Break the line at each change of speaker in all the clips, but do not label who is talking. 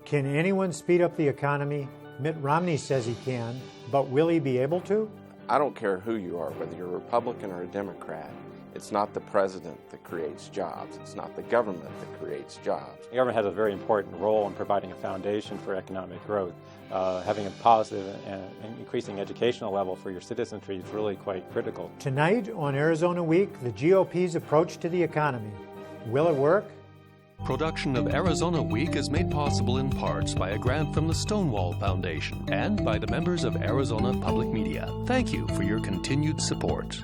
Can anyone speed up the economy? Mitt Romney says he can, but will he be able to?
I don't care who you are, whether you're a Republican or a Democrat. It's not the president that creates jobs. It's not the government that creates jobs.
The government has a very important role in providing a foundation for economic growth. Having a positive and increasing educational level for your citizenry is really quite critical.
Tonight on Arizona Week, the GOP's approach to the economy. Will it work?
Production of Arizona Week is made possible in parts by a grant from the Stonewall Foundation and by the members of Arizona Public Media. Thank you for your continued support.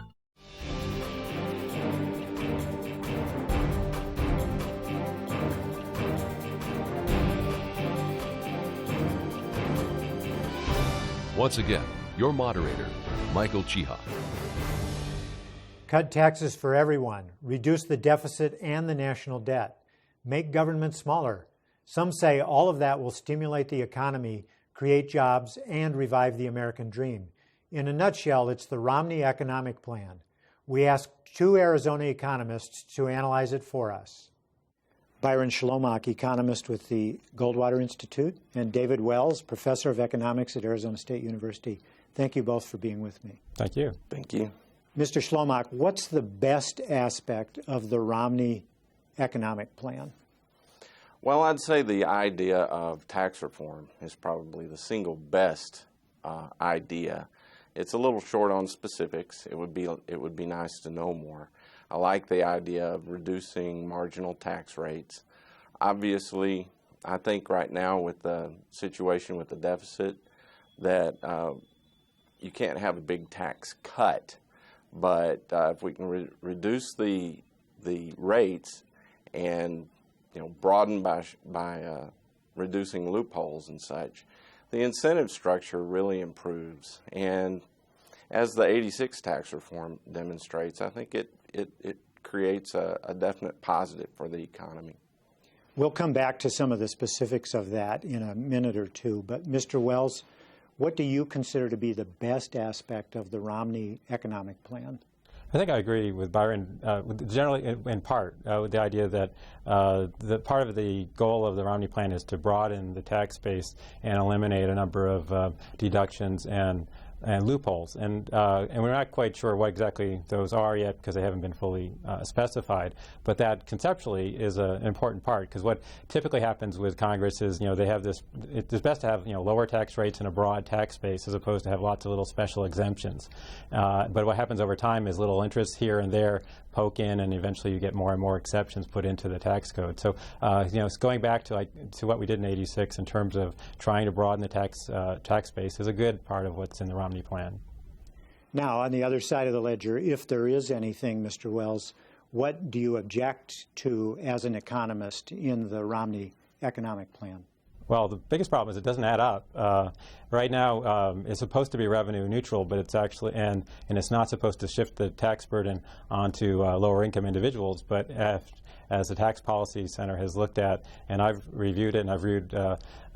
Once again, your moderator, Michael Chiha.
Cut taxes for everyone, reduce the deficit and the national debt, make government smaller. Some say all of that will stimulate the economy, create jobs, and revive the American dream. In a nutshell, it's the Romney economic plan. We asked two Arizona economists to analyze it for us. Byron Schlomach, economist with the Goldwater Institute, and David Wells, professor of economics at Arizona State University. Thank you both for being with me.
Thank you.
Thank you.
Mr. Schlomach, what's the best aspect of the Romney economic plan?
Well, I'd say the idea of tax reform is probably the single best idea. It's a little short on specifics. It would be nice to know more. I like the idea of reducing marginal tax rates. Obviously, I think right now with the situation with the deficit that you can't have a big tax cut, but if we can reduce the rates and broaden by reducing loopholes and such, the incentive structure really improves. And as the '86 tax reform demonstrates, I think it creates a definite positive for the economy.
We'll come back to some of the specifics of that in a minute or two, but Mr. Wells, what do you consider to be the best aspect of the Romney economic plan?
I think I agree with Byron, generally in part, with the idea that the part of the goal of the Romney plan is to broaden the tax base and eliminate a number of deductions and loopholes, and we're not quite sure what exactly those are yet because they haven't been fully specified. But that conceptually is an important part, because what typically happens with Congress is they have this. It's best to have lower tax rates and a broad tax base as opposed to have lots of little special exemptions. But what happens over time is little interests here and there poke in, and eventually you get more and more exceptions put into the tax code. So going back to what we did in '86 in terms of trying to broaden the tax base is a good part of what's in the Romney plan.
Now, on the other side of the ledger, if there is anything, Mr. Wells, what do you object to as an economist in the Romney economic plan?
Well, the biggest problem is it doesn't add up. Right now, it's supposed to be revenue neutral, but it's actually, and it's not supposed to shift the tax burden onto lower income individuals. But as the Tax Policy Center has looked at, and I've reviewed it, and I've reviewed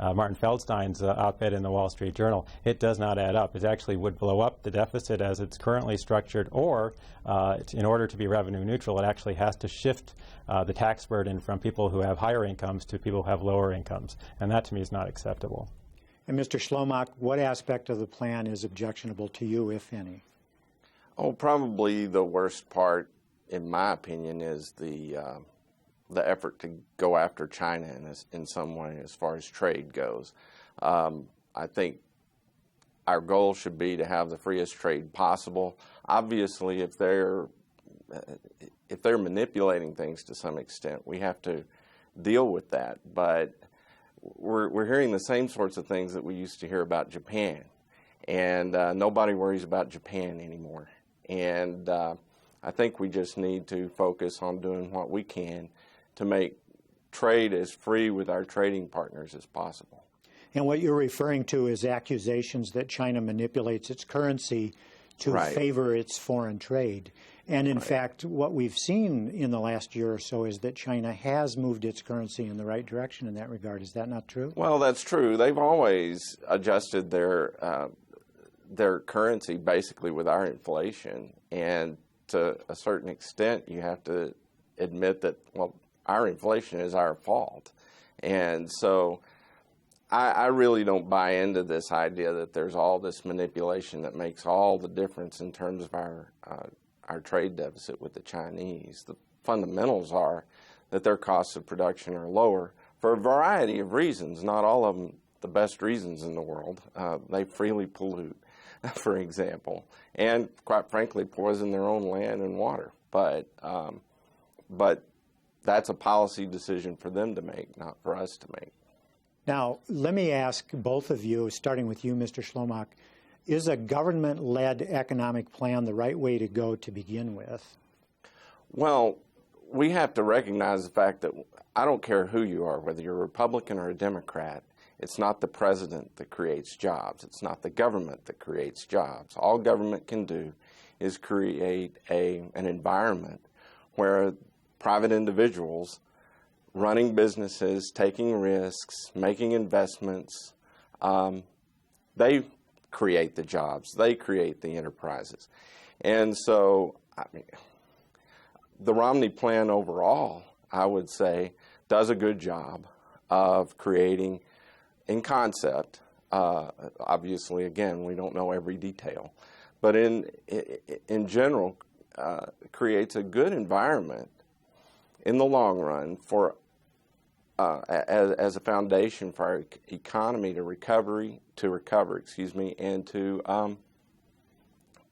Martin Feldstein's op-ed in the Wall Street Journal, it does not add up. It actually would blow up the deficit as it's currently structured, or in order to be revenue neutral, it actually has to shift the tax burden from people who have higher incomes to people who have lower incomes. And that, to me, is not acceptable.
And Mr. Schlomach, what aspect of the plan is objectionable to you, if any?
Oh, probably the worst part, in my opinion, is the effort to go after China in some way as far as trade goes. I think our goal should be to have the freest trade possible. Obviously, if they're manipulating things to some extent, we have to deal with that. But we're hearing the same sorts of things that we used to hear about Japan, and nobody worries about Japan anymore. And I think we just need to focus on doing what we can to make trade as free with our trading partners as possible.
And what you're referring to is accusations that China manipulates its currency to favor its foreign trade. And in fact, what we've seen in the last year or so is that China has moved its currency in the right direction in that regard. Is that not true?
Well, that's true. They've always adjusted their currency basically with our inflation. And to a certain extent, you have to admit that, well, our inflation is our fault. And so I really don't buy into this idea that there's all this manipulation that makes all the difference in terms of our trade deficit with the Chinese. The fundamentals are that their costs of production are lower for a variety of reasons, not all of them the best reasons in the world. They freely pollute, for example, and quite frankly poison their own land and water. But that's a policy decision for them to make, not for us to make.
Now, let me ask both of you, starting with you, Mr. Schlomach, is a government-led economic plan the right way to go to begin with?
Well, we have to recognize the fact that I don't care who you are, whether you're a Republican or a Democrat, it's not the president that creates jobs. It's not the government that creates jobs. All government can do is create an environment where private individuals running businesses, taking risks, making investments, they create the jobs. They create the enterprises. And so, I mean, the Romney plan overall, I would say, does a good job of creating, in concept, obviously, again, we don't know every detail, but in general, creates a good environment in the long run for as a foundation for our economy to recover, and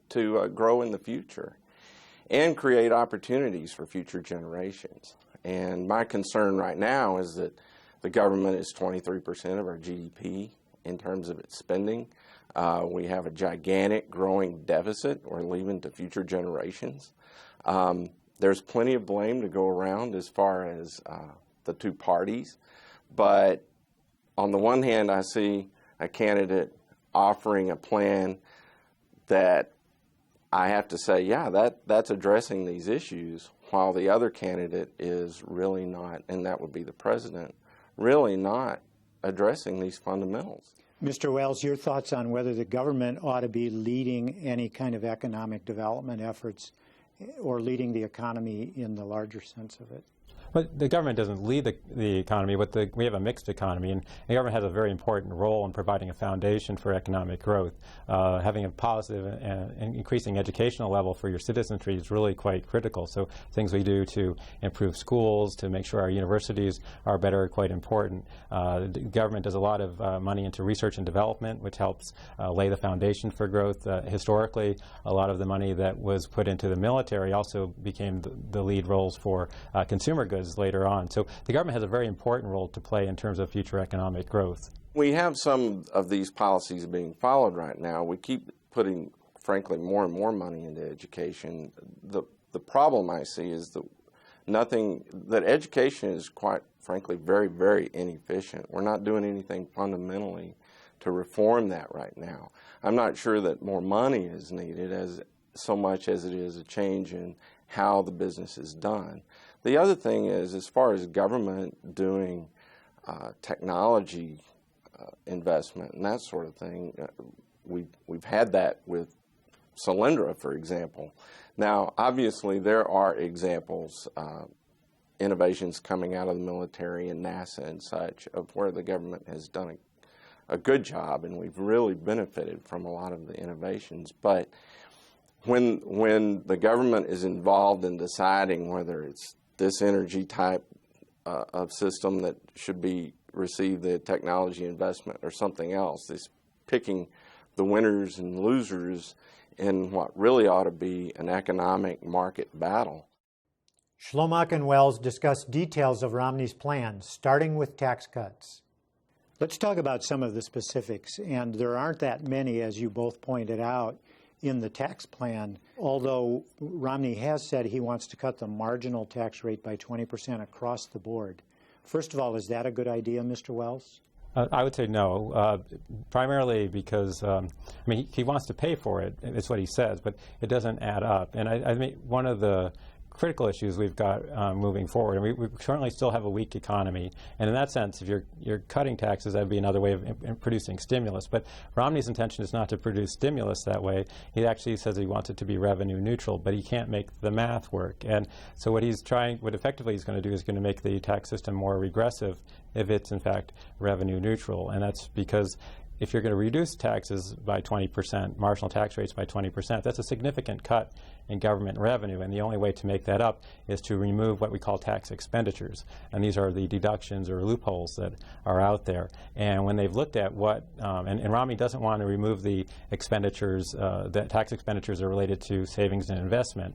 to grow in the future, and create opportunities for future generations. And my concern right now is that the government is 23% of our GDP in terms of its spending. We have a gigantic growing deficit we're leaving to future generations. There's plenty of blame to go around as far as the two parties, but on the one hand, I see a candidate offering a plan that I have to say, yeah, that's addressing these issues, while the other candidate is really not, and that would be the president, really not addressing these fundamentals.
Mr. Wells, your thoughts on whether the government ought to be leading any kind of economic development efforts or leading the economy in the larger sense of it?
But the government doesn't lead the economy. We have a mixed economy, and the government has a very important role in providing a foundation for economic growth. Having a positive and increasing educational level for your citizenry is really quite critical. So things we do to improve schools, to make sure our universities are better, are quite important. The government does a lot of money into research and development, which helps lay the foundation for growth. Historically, a lot of the money that was put into the military also became the lead roles for consumer goods later on. So the government has a very important role to play in terms of future economic growth.
We have some of these policies being followed right now. We keep putting, frankly, more and more money into education. The problem I see is that education is, quite frankly, very, very inefficient. We're not doing anything fundamentally to reform that right now. I'm not sure that more money is needed so much as it is a change in how the business is done. The other thing is, as far as government doing technology investment and that sort of thing, we've had that with Solyndra, for example. Now, obviously, there are examples, innovations coming out of the military and NASA and such, of where the government has done a good job, and we've really benefited from a lot of the innovations. But when the government is involved in deciding whether it's this energy type of system that should receive the technology investment or something else, is picking the winners and losers in what really ought to be an economic market battle.
Schlomach and Wells discuss details of Romney's plan, starting with tax cuts. Let's talk about some of the specifics, and there aren't that many, as you both pointed out, in the tax plan, although Romney has said he wants to cut the marginal tax rate by 20% across the board. First of all, is that a good idea, Mr. Wells?
I would say no, primarily because, he wants to pay for it. It's what he says, but it doesn't add up. And I mean, one of the critical issues we've got moving forward. And we currently still have a weak economy. And in that sense, if you're cutting taxes, that would be another way of producing stimulus. But Romney's intention is not to produce stimulus that way. He actually says he wants it to be revenue neutral, but he can't make the math work. And so what effectively he's going to do is going to make the tax system more regressive if it's in fact revenue neutral. And that's because if you're going to reduce taxes by 20%, marginal tax rates by 20%, that's a significant cut in government revenue, and the only way to make that up is to remove what we call tax expenditures. And these are the deductions or loopholes that are out there. And when they've looked at what, and Romney doesn't want to remove the expenditures, that tax expenditures are related to savings and investment.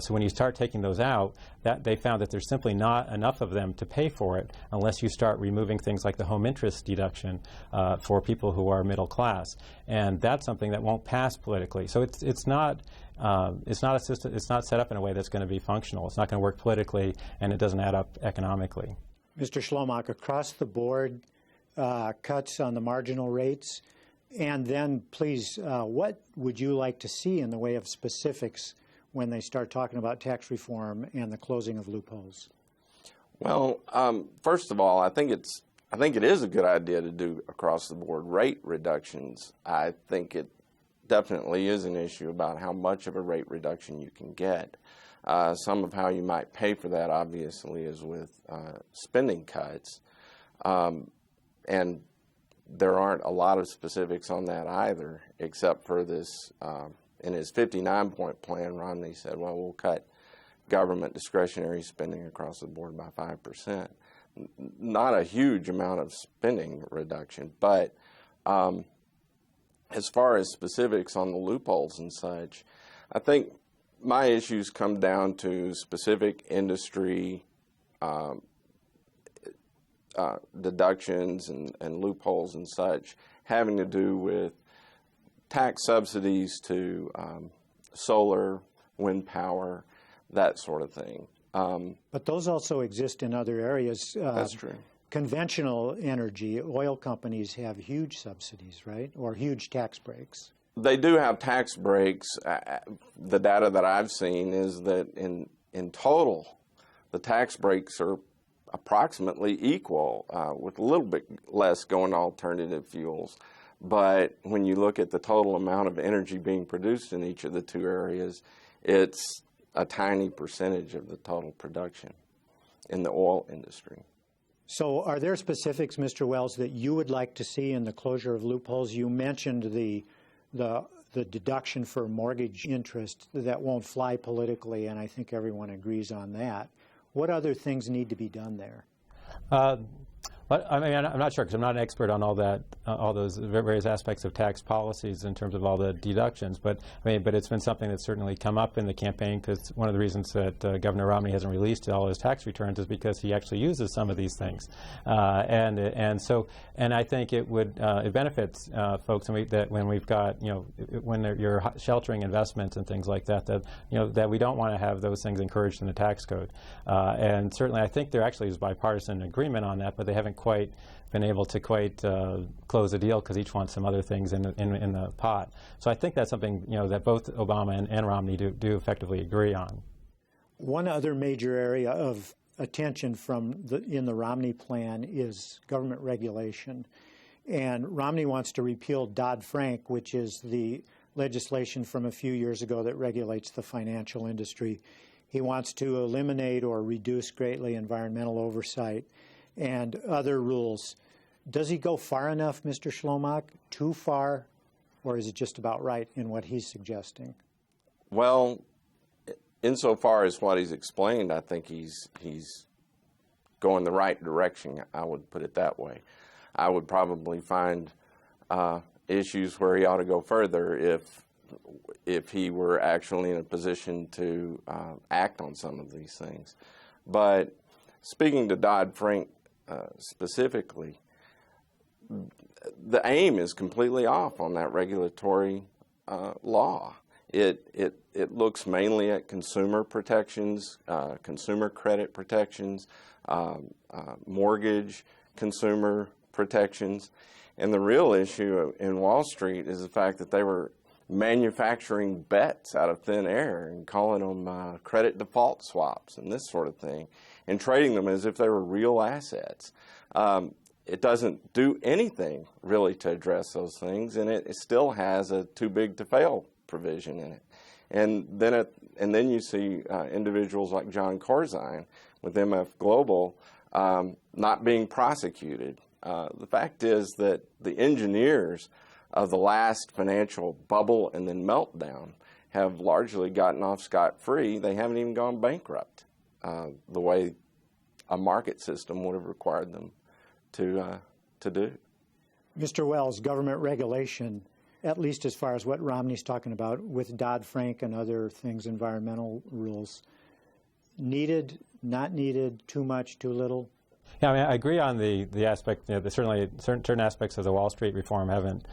So when you start taking those out, they found that there's simply not enough of them to pay for it unless you start removing things like the home interest deduction for people who are middle class. And that's something that won't pass politically. So it's not a system. It's not set up in a way that's going to be functional. It's not going to work politically, and it doesn't add up economically.
Mr. Schlomach, across the board cuts on the marginal rates, and then please, what would you like to see in the way of specifics when they start talking about tax reform and the closing of loopholes?
Well, first of all, I think it is a good idea to do across the board rate reductions. I think it definitely is an issue about how much of a rate reduction you can get. Some of how you might pay for that, obviously, is with spending cuts. And there aren't a lot of specifics on that either, except for this, in his 59-point plan, Romney said, well, we'll cut government discretionary spending across the board by 5%. Not a huge amount of spending reduction, but as far as specifics on the loopholes and such, I think my issues come down to specific industry deductions and loopholes and such, having to do with tax subsidies to solar, wind power, that sort of thing.
But those also exist in other areas.
That's true.
Conventional energy, oil companies have huge subsidies, right, or huge tax breaks.
They do have tax breaks. The data that I've seen is that in total, the tax breaks are approximately equal, with a little bit less going to alternative fuels. But when you look at the total amount of energy being produced in each of the two areas, it's a tiny percentage of the total production in the oil industry.
So are there specifics, Mr. Wells, that you would like to see in the closure of loopholes? You mentioned the deduction for mortgage interest that won't fly politically, and I think everyone agrees on that. What other things need to be done there?
I mean, I'm not sure because I'm not an expert on all those various aspects of tax policies in terms of all the deductions. But it's been something that's certainly come up in the campaign, because one of the reasons that Governor Romney hasn't released all his tax returns is because he actually uses some of these things, and I think it benefits folks, and that when we've got when you're sheltering investments and things like that, that we don't want to have those things encouraged in the tax code, and certainly I think there actually is bipartisan agreement on that, but they haven't quite been able to close the deal because each wants some other things in the pot. So I think that's something that both Obama and Romney do effectively agree on.
One other major area of attention in the Romney plan is government regulation, and Romney wants to repeal Dodd-Frank, which is the legislation from a few years ago that regulates the financial industry. He wants to eliminate or reduce greatly environmental oversight and other rules. Does he go far enough, Mr. Schlomach? Too far? Or is it just about right in what he's suggesting?
Well, insofar as what he's explained, I think he's going the right direction. I would put it that way. I would probably find issues where he ought to go further if he were actually in a position to act on some of these things. But speaking to Dodd-Frank specifically, the aim is completely off on that regulatory law. It looks mainly at consumer protections, consumer credit protections, mortgage consumer protections, and the real issue in Wall Street is the fact that they were manufacturing bets out of thin air and calling them credit default swaps and this sort of thing, and trading them as if they were real assets. It doesn't do anything really to address those things, and it still has a too big to fail provision in it. And then you see individuals like John Corzine with MF Global not being prosecuted. The fact is that the engineers of the last financial bubble and then meltdown have largely gotten off scot-free. They haven't even gone bankrupt the way a market system would have required them to do.
Mr. Wells, government regulation, at least as far as what Romney's talking about with Dodd-Frank and other things, environmental rules, needed, not needed, too much, too little?
Yeah, I mean, I agree on the aspect. Certainly certain aspects of the Wall Street reform haven't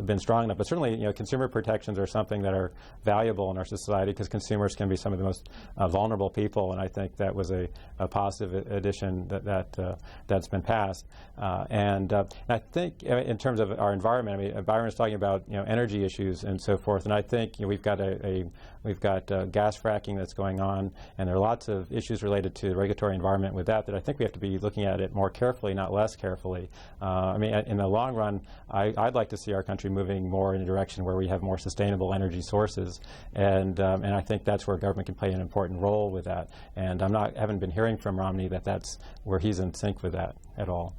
been strong enough. But certainly, consumer protections are something that are valuable in our society because consumers can be some of the most vulnerable people, and I think that was a positive addition that's been passed. And I think in terms of our environment, I mean, Byron was talking about energy issues and so forth, and I think we've got gas fracking that's going on, and there are lots of issues related to the regulatory environment with that I think we have to be looking at it more carefully, not less carefully. I mean, in the long run, I'd like to see our country moving more in a direction where we have more sustainable energy sources, and I think that's where government can play an important role with that. And haven't been hearing from Romney that that's where he's in sync with that at all.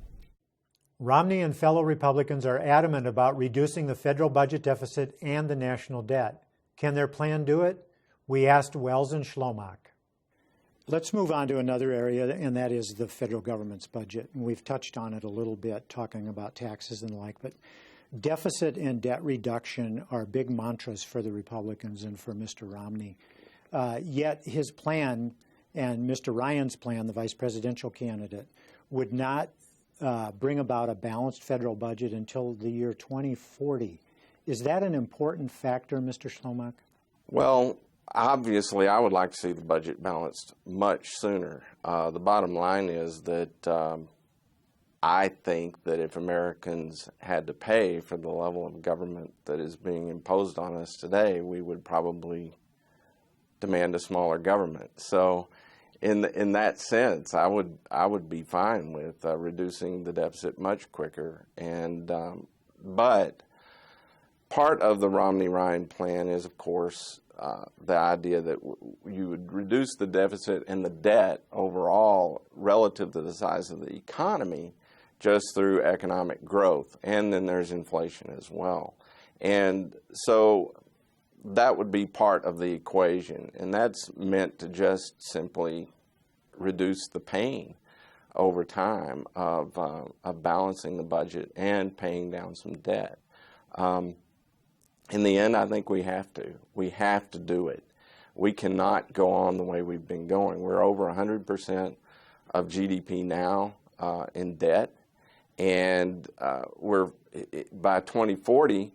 Romney and fellow Republicans are adamant about reducing the federal budget deficit and the national debt. Can their plan do it? We asked Wells and Schlomach. Let's move on to another area, and that is the federal government's budget. And we've touched on it a little bit, talking about taxes and the like, but deficit and debt reduction are big mantras for the Republicans and for Mr. Romney. Yet his plan and Mr. Ryan's plan, the vice presidential candidate, would not bring about a balanced federal budget until the year 2040. Is that an important factor, Mr. Schlomach?
Well, obviously, I would like to see the budget balanced much sooner. The bottom line is that I think that if Americans had to pay for the level of government that is being imposed on us today, we would probably demand a smaller government. So in that sense, I would be fine with reducing the deficit much quicker. And but part of the Romney-Ryan plan is, of course, the idea that you would reduce the deficit and the debt overall relative to the size of the economy just through economic growth. And then there's inflation as well. And so that would be part of the equation. And that's meant to just simply reduce the pain over time of balancing the budget and paying down some debt. In the end, I think we have to. We have to do it. We cannot go on the way we've been going. We're over 100% of GDP now in debt, and we're by 2040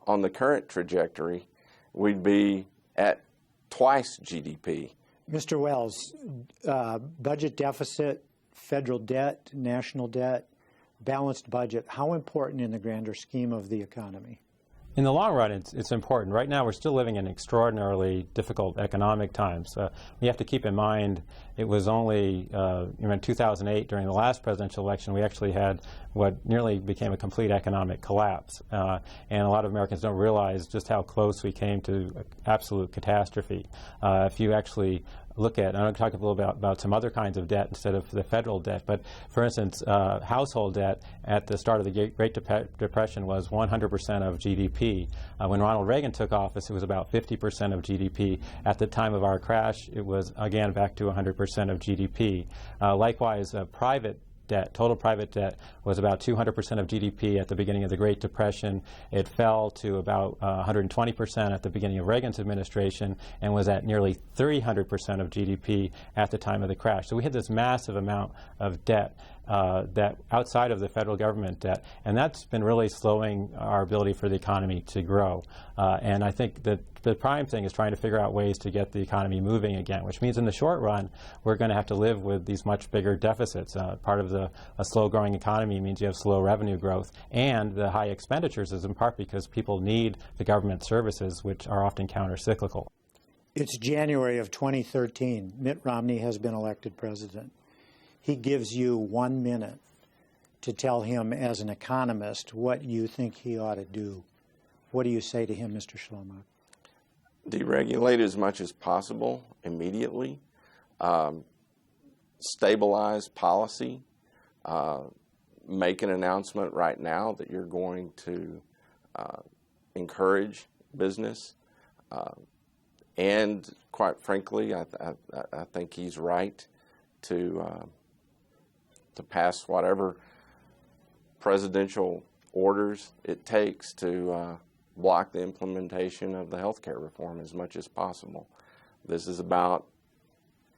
on the current trajectory, we'd be at twice GDP.
Mr. Wells, budget deficit, federal debt, national debt, balanced budget, how important in the grander scheme of the economy?
In the long run, it's important. Right now, we're still living in extraordinarily difficult economic times. We have to keep in mind it was only in 2008, during the last presidential election, we actually had what nearly became a complete economic collapse. And a lot of Americans don't realize just how close we came to absolute catastrophe. If you actually look at, I'm going to talk a little bit about some other kinds of debt instead of the federal debt, but for instance, household debt at the start of the Great Depression was 100% of GDP. When Ronald Reagan took office, it was about 50% of GDP. At the time of our crash, it was, again, back to 100% of GDP. Likewise, private debt, total private debt, was about 200% of GDP at the beginning of the Great Depression. It fell to about 120% at the beginning of Reagan's administration and was at nearly 300% of GDP at the time of the crash. So we had this massive amount of debt. that outside of the federal government debt, and that's been really slowing our ability for the economy to grow. And I think that the prime thing is trying to figure out ways to get the economy moving again, which means in the short run, we're going to have to live with these much bigger deficits. Part of a slow-growing economy means you have slow revenue growth, and the high expenditures is in part because people need the government services, which are often counter-cyclical.
It's January of 2013. Mitt Romney has been elected president. He gives you 1 minute to tell him as an economist what you think he ought to do. What do you say to him, Mr. Schlomach?
Deregulate as much as possible immediately. Stabilize policy. Make an announcement right now that you're going to encourage business. And quite frankly, I think he's right to pass whatever presidential orders it takes to block the implementation of the health care reform as much as possible. This is about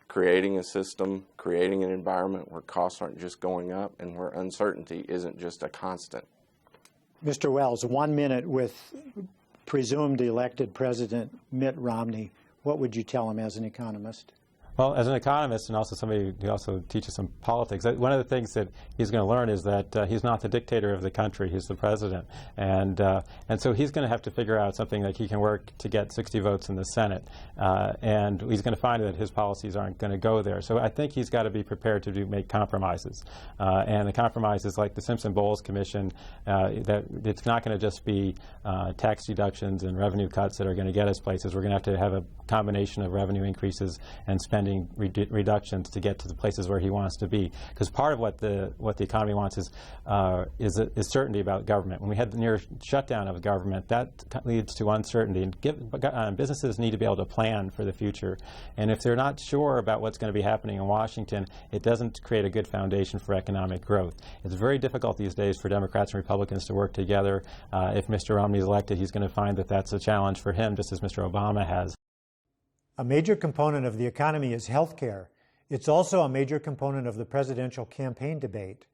creating a system, creating an environment where costs aren't just going up and where uncertainty isn't just a constant.
Mr. Wells, 1 minute with presumed elected President Mitt Romney. What would you tell him as an economist?
Well, as an economist and also somebody who also teaches some politics, one of the things that he's going to learn is that he's not the dictator of the country, he's the president. And so he's going to have to figure out something that he can work to get 60 votes in the Senate. And he's going to find that his policies aren't going to go there. So I think he's got to be prepared to make compromises. And the compromises like the Simpson-Bowles Commission, that it's not going to just be tax deductions and revenue cuts that are going to get us places. We're going to have a combination of revenue increases and spending reductions to get to the places where he wants to be. Because part of what the economy wants is certainty about government. When we had the near shutdown of government, that leads to uncertainty. And businesses need to be able to plan for the future. And if they're not sure about what's going to be happening in Washington, it doesn't create a good foundation for economic growth. It's very difficult these days for Democrats and Republicans to work together. If Mr. Romney is elected, he's going to find that that's a challenge for him, just as Mr. Obama has.
A major component of the economy is health care. It's also a major component of the presidential campaign debate.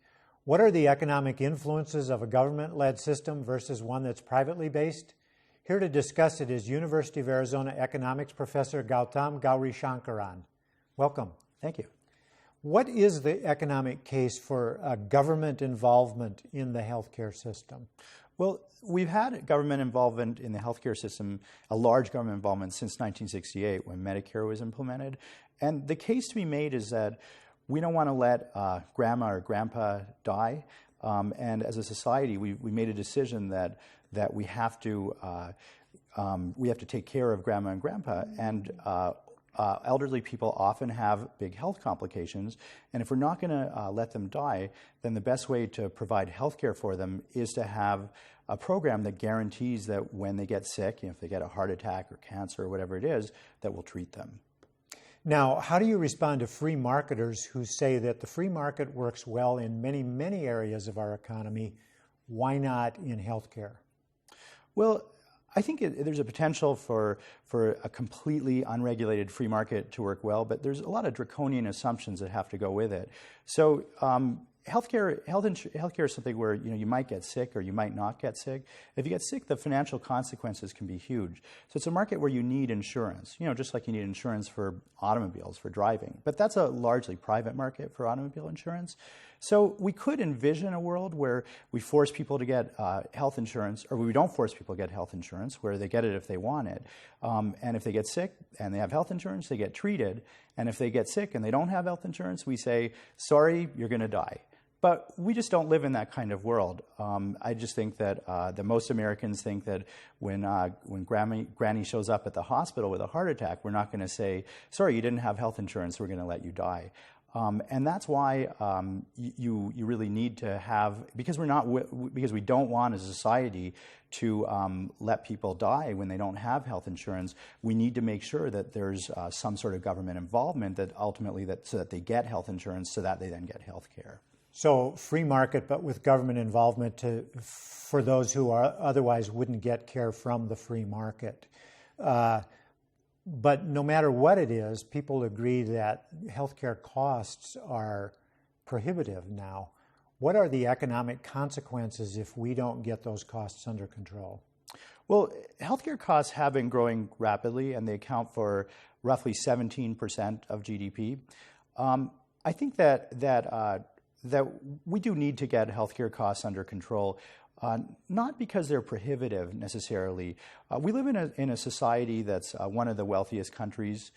What are the economic influences of a government-led system versus one that's privately based? Here to discuss it is University of Arizona economics professor Gautam Gowrisankaran. Welcome.
Thank you.
What is the economic case for government involvement in the healthcare system?
Well, we've had government involvement in the healthcare system, a large government involvement since 1968 when Medicare was implemented. And the case to be made is that we don't want to let grandma or grandpa die. And as a society, we made a decision that we have to take care of grandma and grandpa. And elderly people often have big health complications, and if we're not going to let them die, then the best way to provide health care for them is to have a program that guarantees that when they get sick, if they get a heart attack or cancer or whatever it is, that we'll treat them.
Now, how do you respond to free marketers who say that the free market works well in many, many areas of our economy? Why not in healthcare?
Well, I think there's a potential for a completely unregulated free market to work well, but there's a lot of draconian assumptions that have to go with it. So healthcare is something where you might get sick or you might not get sick. If you get sick, the financial consequences can be huge. So it's a market where you need insurance, just like you need insurance for automobiles, for driving. But that's a largely private market for automobile insurance. So we could envision a world where we force people to get health insurance, or we don't force people to get health insurance, where they get it if they want it. And if they get sick and they have health insurance, they get treated. And if they get sick and they don't have health insurance, we say, sorry, you're going to die. But we just don't live in that kind of world. I just think that most Americans think that when Granny shows up at the hospital with a heart attack, we're not going to say, sorry, you didn't have health insurance, we're going to let you die. And that's why you really need to have, because we don't want as a society to let people die when they don't have health insurance. We need to make sure that there's some sort of government involvement that ultimately so that they get health insurance, so that they then get health care.
So free market, but with government involvement for those who otherwise wouldn't get care from the free market. But no matter what it is, people agree that healthcare costs are prohibitive now. What are the economic consequences if we don't get those costs under control?
Well, healthcare costs have been growing rapidly, and they account for roughly 17% of GDP. I think that we do need to get healthcare costs under control, not because they're prohibitive necessarily. We live in a society that's one of the wealthiest countries.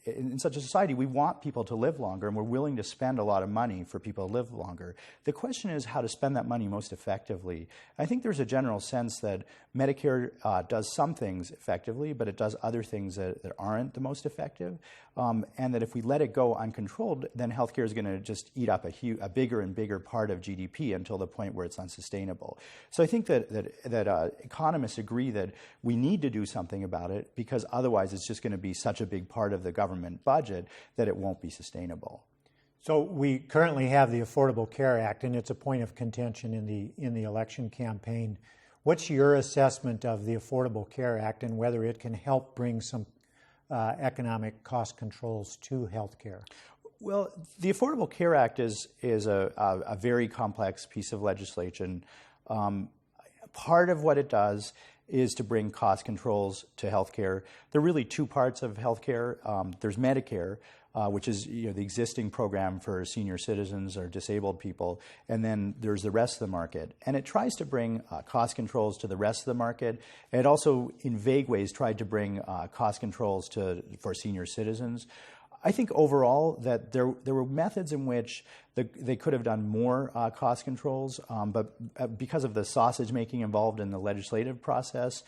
In such a society, we want people to live longer, and we're willing to spend a lot of money for people to live longer. The question is how to spend that money most effectively. I think there's a general sense that Medicare does some things effectively, but it does other things that aren't the most effective, and that if we let it go uncontrolled, then healthcare is going to just eat up a bigger and bigger part of GDP until the point where it's unsustainable. So I think that economists agree that we need to do something about it, because otherwise it's just going to be such a big part of the government budget that it won't be sustainable.
So we currently have the Affordable Care Act, and it's a point of contention in the election campaign. What's your assessment of the Affordable Care Act and whether it can help bring some economic cost controls to health care?
Well, the Affordable Care Act is a very complex piece of legislation. Part of what it does is to bring cost controls to healthcare. There are really two parts of healthcare. There's Medicare, which is the existing program for senior citizens or disabled people, and then there's the rest of the market. And it tries to bring cost controls to the rest of the market. And it also, in vague ways, tried to bring cost controls for senior citizens. I think overall that there were methods in which they could have done more cost controls, but because of the sausage making involved in the legislative process,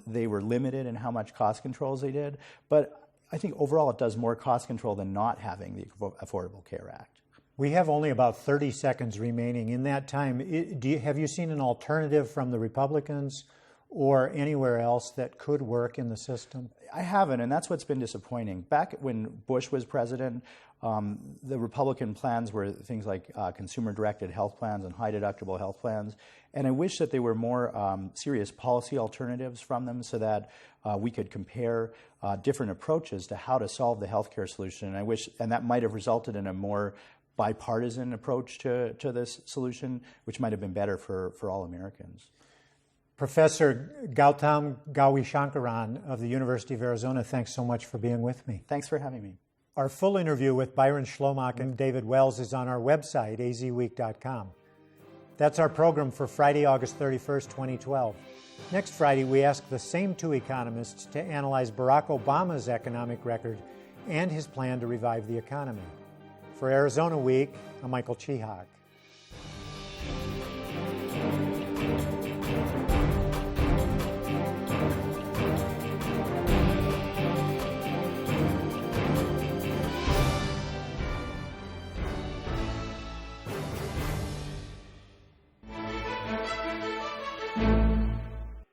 they were limited in how much cost controls they did. But I think overall it does more cost control than not having the Affordable Care Act.
We have only about 30 seconds remaining. In that time, have you seen an alternative from the Republicans or anywhere else that could work in the system?
I haven't, and that's what's been disappointing. Back when Bush was president, the Republican plans were things like consumer-directed health plans and high-deductible health plans, and I wish that there were more serious policy alternatives from them so that we could compare different approaches to how to solve the healthcare solution. And that might have resulted in a more bipartisan approach to this solution, which might have been better for all Americans.
Professor Gautam Gowrisankaran of the University of Arizona, thanks so much for being with me.
Thanks for having me.
Our full interview with Byron Schlomach and David Wells is on our website, azweek.com. That's our program for Friday, August 31st, 2012. Next Friday, we ask the same two economists to analyze Barack Obama's economic record and his plan to revive the economy. For Arizona Week, I'm Michael Chihak.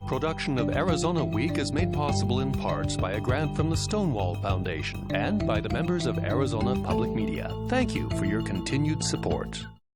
Production of Arizona Week is made possible in parts by a grant from the Stonewall Foundation and by the members of Arizona Public Media. Thank you for your continued support.